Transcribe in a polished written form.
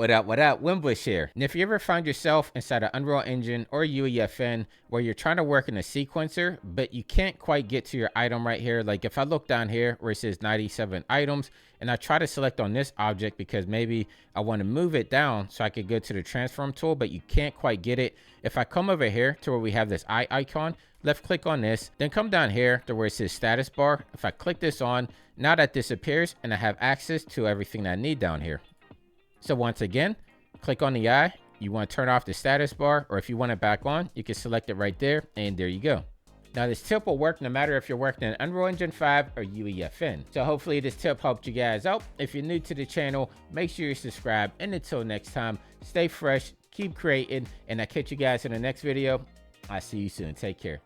What up, Winbush here. And if you ever find yourself inside an Unreal Engine or UEFN where you're trying to work in a sequencer, but you can't quite get to your item right here. Like if I look down here where it says 97 items and I try to select on this object because maybe I want to move it down so I could go to the transform tool, but you can't quite get it. If I come over here to where we have this eye icon, left click on this, then come down here to where it says status bar. If I click this on, now that disappears and I have access to everything that I need down here. So once again, click on the eye. You want to turn off the status bar, or if you want it back on, you can select it right there, and there you go. Now this tip will work no matter if you're working in Unreal Engine 5 or UEFN. So hopefully this tip helped you guys out. If you're new to the channel, make sure you subscribe, and until next time, stay fresh, keep creating, and I'll catch you guys in the next video. I'll see you soon. Take care.